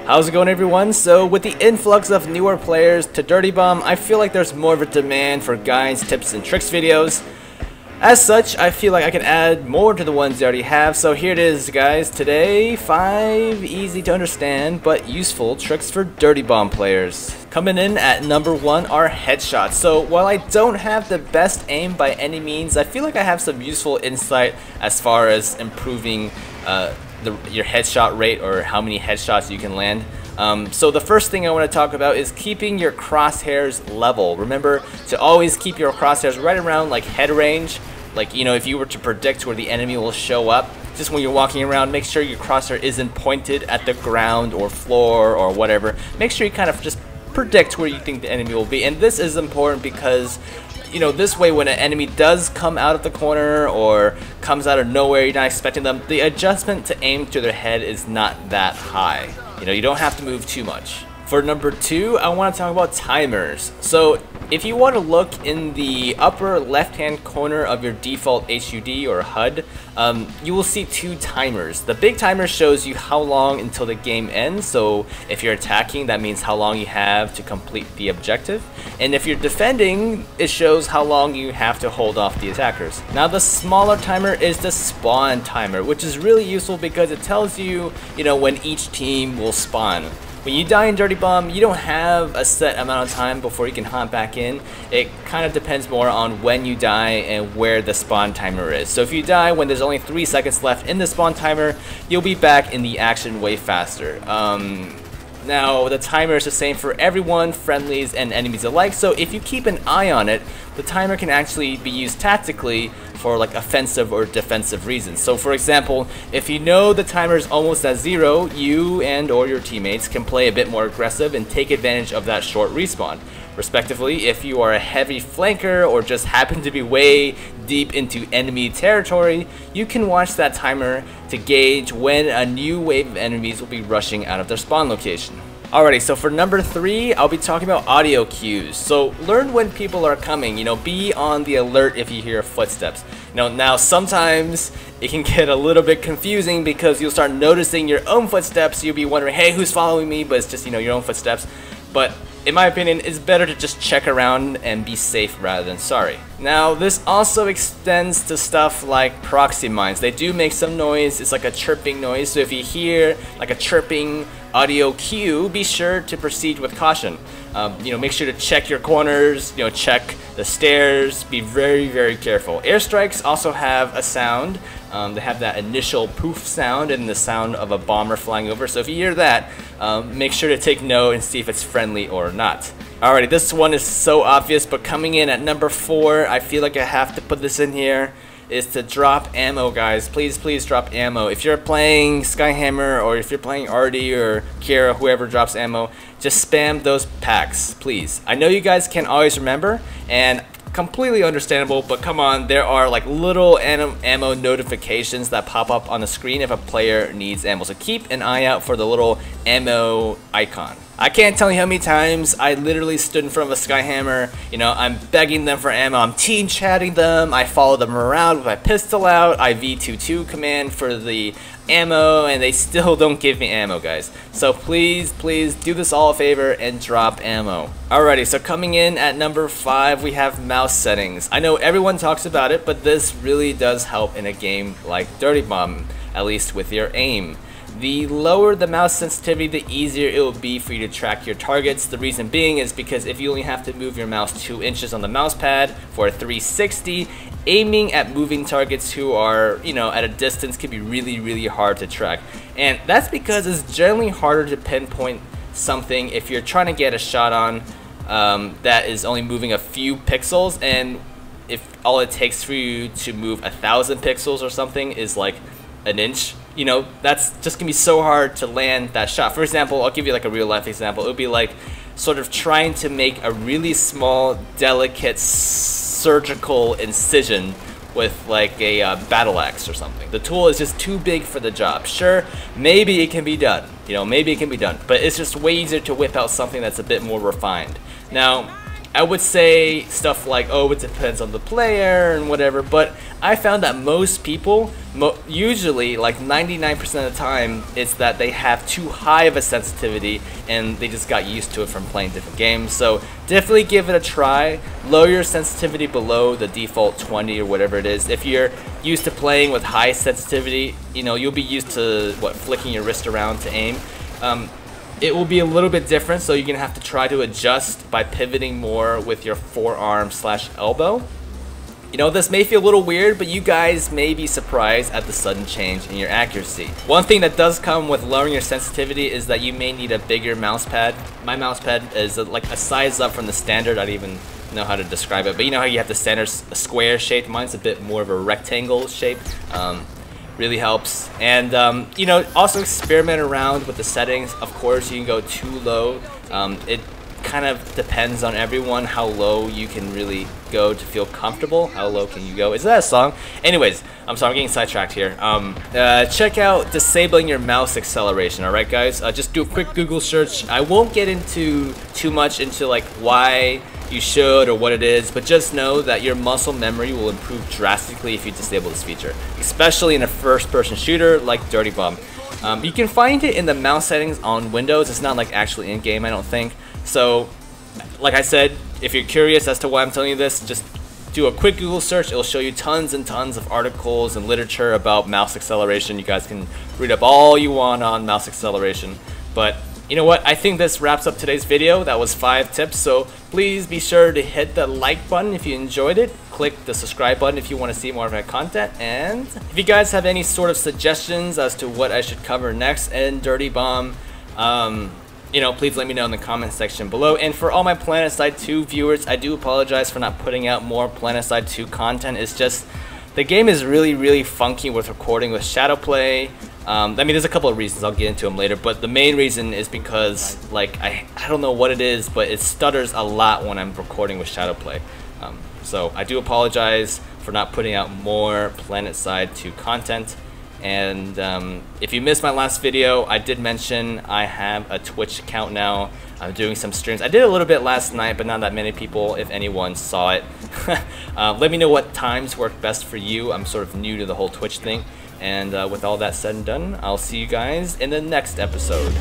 How's it going, everyone? So with the influx of newer players to Dirty Bomb, I feel like there's more of a demand for guides, tips, and tricks videos. As such, I feel like I can add more to the ones you already have, so here it is, guys. Today, 5 easy to understand but useful tricks for Dirty Bomb players. Coming in at number 1 are headshots. So while I don't have the best aim by any means, I feel like I have some useful insight as far as improving your headshot rate, or how many headshots you can land. So the first thing I want to talk about is keeping your crosshairs level. Remember to always keep your crosshairs right around like head range. Like, you know, if you were to predict where the enemy will show up, just when you're walking around, make sure your crosshair isn't pointed at the ground or floor or whatever. Make sure you kind of just predict where you think the enemy will be. And this is important because, you know, this way when an enemy does come out of the corner or comes out of nowhere, you're not expecting them, the adjustment to aim to their head is not that high. You know, you don't have to move too much. For number 2, I want to talk about timers. So if you want to look in the upper left hand corner of your default HUD or HUD, you will see 2 timers. The big timer shows you how long until the game ends. So if you're attacking, that means how long you have to complete the objective. And if you're defending, it shows how long you have to hold off the attackers. Now the smaller timer is the spawn timer, which is really useful because it tells you, you know, when each team will spawn. When you die in Dirty Bomb, you don't have a set amount of time before you can hop back in. It kind of depends more on when you die and where the spawn timer is. So if you die when there's only 3 seconds left in the spawn timer, you'll be back in the action way faster. Now, the timer is the same for everyone, friendlies and enemies alike, so if you keep an eye on it, the timer can actually be used tactically for like offensive or defensive reasons. So for example, if you know the timer is almost at 0, you and or your teammates can play a bit more aggressive and take advantage of that short respawn. Respectively, if you are a heavy flanker or just happen to be way deep into enemy territory, you can watch that timer to gauge when a new wave of enemies will be rushing out of their spawn location. Alrighty, so for number 3, I'll be talking about audio cues. So learn when people are coming, you know, be on the alert if you hear footsteps. You know, now sometimes it can get a little bit confusing because you'll start noticing your own footsteps. You'll be wondering, hey, who's following me? But it's just, you know, your own footsteps. But in my opinion, it's better to just check around and be safe rather than sorry. Now, this also extends to stuff like proxy mines. They do make some noise. It's like a chirping noise. So if you hear like a chirping audio cue, be sure to proceed with caution. You know, make sure to check your corners, you know, check the stairs, be very, very careful. Airstrikes also have a sound. They have that initial poof sound and the sound of a bomber flying over. So if you hear that, make sure to take note and see if it's friendly or not. Alrighty, this one is so obvious, but coming in at number 4, I feel like I have to put this in here, is to drop ammo, guys. Please drop ammo. If you're playing Skyhammer or if you're playing Artie or Kira, whoever drops ammo, just spam those packs, please. I know you guys can't always remember, and completely understandable, but come on, there are like little ammo notifications that pop up on the screen if a player needs ammo, so keep an eye out for the little ammo icon. I can't tell you how many times I literally stood in front of a Skyhammer, you know, I'm begging them for ammo, I'm team chatting them, I follow them around with my pistol out, I V22 command for the ammo, and they still don't give me ammo, guys. So please do this all a favor and drop ammo. Alrighty, so coming in at number 5, we have mouse settings. I know everyone talks about it, but this really does help in a game like Dirty Bomb, at least with your aim. The lower the mouse sensitivity, the easier it will be for you to track your targets. The reason being is because if you only have to move your mouse 2 inches on the mouse pad for a 360, aiming at moving targets who are, you know, at a distance can be really, really hard to track. And that's because it's generally harder to pinpoint something if you're trying to get a shot on that is only moving a few pixels, and if all it takes for you to move 1,000 pixels or something is like an inch, you know, that's just gonna be so hard to land that shot. For example, I'll give you like a real life example. It would be like sort of trying to make a really small, delicate, surgical incision with like a battle axe or something. The tool is just too big for the job. Sure, maybe it can be done, you know, maybe it can be done, but it's just way easier to whip out something that's a bit more refined. Now, I would say stuff like, oh, it depends on the player and whatever, but I found that most people, usually like 99% of the time, it's that they have too high of a sensitivity and they just got used to it from playing different games. So definitely give it a try. Lower your sensitivity below the default 20 or whatever it is. If you're used to playing with high sensitivity, you know, you'll be used to flicking your wrist around to aim. It will be a little bit different, so you're gonna have to try to adjust by pivoting more with your forearm / elbow. You know, this may feel a little weird, but you guys may be surprised at the sudden change in your accuracy. One thing that does come with lowering your sensitivity is that you may need a bigger mouse pad. My mouse pad is like a size up from the standard. I don't even know how to describe it, but you know how you have the standard square shape? Mine's a bit more of a rectangle shape. Really helps. And you know, also experiment around with the settings. Of course, you can go too low. It kind of depends on everyone how low you can really go to feel comfortable. How low can you go? Is that a song? Anyways, I'm sorry, I'm getting sidetracked here. Check out disabling your mouse acceleration. All right, guys. Just do a quick Google search. I won't get into too much into like why you should or what it is, but just know that your muscle memory will improve drastically if you disable this feature, especially in a first-person shooter like Dirty Bomb. You can find it in the mouse settings on Windows. It's not like actually in-game, I don't think. So, like I said, if you're curious as to why I'm telling you this, just do a quick Google search. It'll show you tons and tons of articles and literature about mouse acceleration. You guys can read up all you want on mouse acceleration. But you know what? I think this wraps up today's video. That was 5 tips, so please be sure to hit the like button if you enjoyed it. Click the subscribe button if you want to see more of my content. And if you guys have any sort of suggestions as to what I should cover next in Dirty Bomb, you know, please let me know in the comment section below. And for all my PlanetSide 2 viewers, I do apologize for not putting out more PlanetSide 2 content. It's just the game is really funky with recording with Shadowplay. I mean, there's a couple of reasons, I'll get into them later, but the main reason is because, like, I don't know what it is, but it stutters a lot when I'm recording with Shadowplay. So I do apologize for not putting out more PlanetSide 2 content. And if you missed my last video, I did mention I have a Twitch account now. I'm doing some streams. I did a little bit last night, but not that many people, if anyone, saw it. Let me know what times work best for you. I'm sort of new to the whole Twitch thing. And with all that said and done, I'll see you guys in the next episode.